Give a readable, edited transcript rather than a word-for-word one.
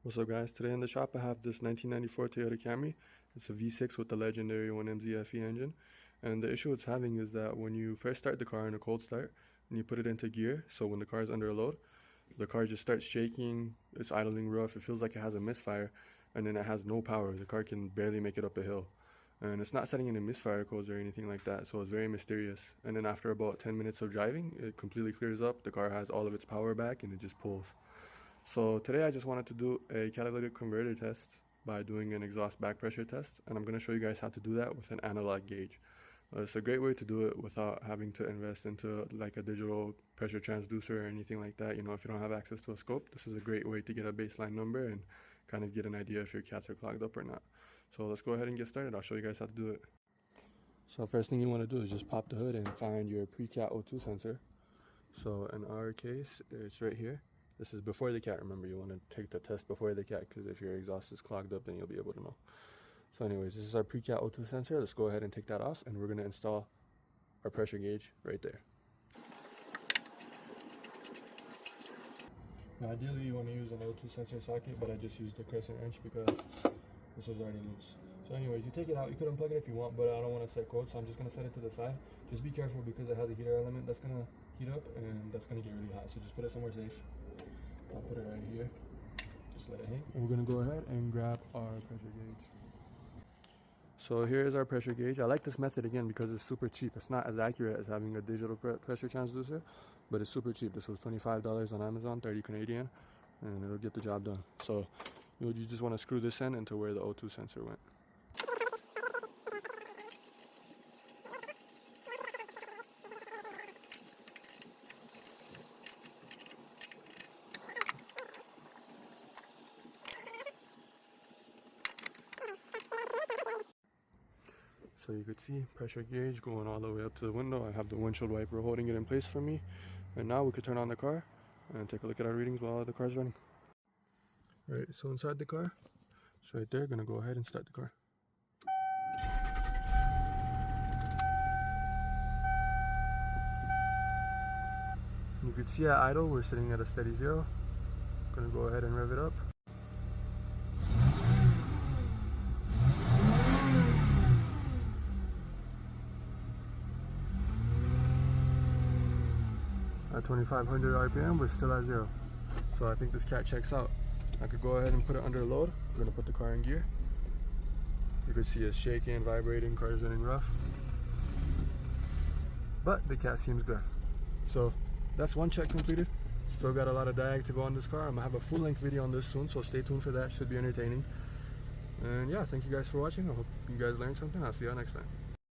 What's up guys, today in the shop I have this 1994 Toyota Camry. It's a V6 with the legendary 1MZ FE engine, and the issue it's having is that when you first start the car in a cold start and you put it into gear, so when the car is under a load, the car just starts shaking, it's idling rough, it feels like it has a misfire, and then it has no power. The car can barely make it up a hill, and it's not setting any misfire codes or anything like that, so it's very mysterious. And then after about 10 minutes of driving, it completely clears up, the car has all of its power back, and it just pulls. So today I just wanted to do a catalytic converter test by doing an exhaust back pressure test, and I'm going to show you guys how to do that with an analog gauge. It's a great way to do it without having to invest into like a digital pressure transducer or anything like that. You know, if you don't have access to a scope, this is a great way to get a baseline number and kind of get an idea if your cats are clogged up or not. So let's go ahead and get started. I'll show you guys how to do it. So first thing you want to do is just pop the hood and find your pre-cat O2 sensor. So in our case, it's right here. This is before the cat. Remember, you want to take the test before the cat, because if your exhaust is clogged up, then you'll be able to know. So anyways, this is our pre-cat O2 sensor. Let's go ahead and take that off, and we're going to install our pressure gauge right there. Now ideally you want to use an O2 sensor socket, but I just used the crescent wrench because this was already loose. So anyways, you take it out, you could unplug it if you want, but I don't want to set codes, so I'm just going to set it to the side. Just be careful because it has a heater element that's going to heat up, and that's going to get really hot, so just put it somewhere safe. I'll put it right here, just let it hang. And we're going to go ahead and grab our pressure gauge. So here is our pressure gauge. I like this method again because it's super cheap. It's not as accurate as having a digital pressure transducer, but it's super cheap. This was $25 on Amazon, 30 Canadian, and it'll get the job done. So you just want to screw this in into where the O2 sensor went. So you could see pressure gauge going all the way up to the window. I have the windshield wiper holding it in place for me. And now we could turn on the car and take a look at our readings while the car's running. Alright, so inside the car, it's right there. Gonna go ahead and start the car. You could see at idle, we're sitting at a steady 0. Gonna go ahead and rev it up. At 2500 RPM, we're still at 0. So I think this cat checks out. I could go ahead and put it under load. We're gonna put the car in gear. You could see it's shaking, vibrating, car is running rough. But the cat seems good. So that's one check completed. Still got a lot of diag to go on this car. I'm gonna have a full length video on this soon, so stay tuned for that. Should be entertaining. And yeah, thank you guys for watching. I hope you guys learned something. I'll see y'all next time.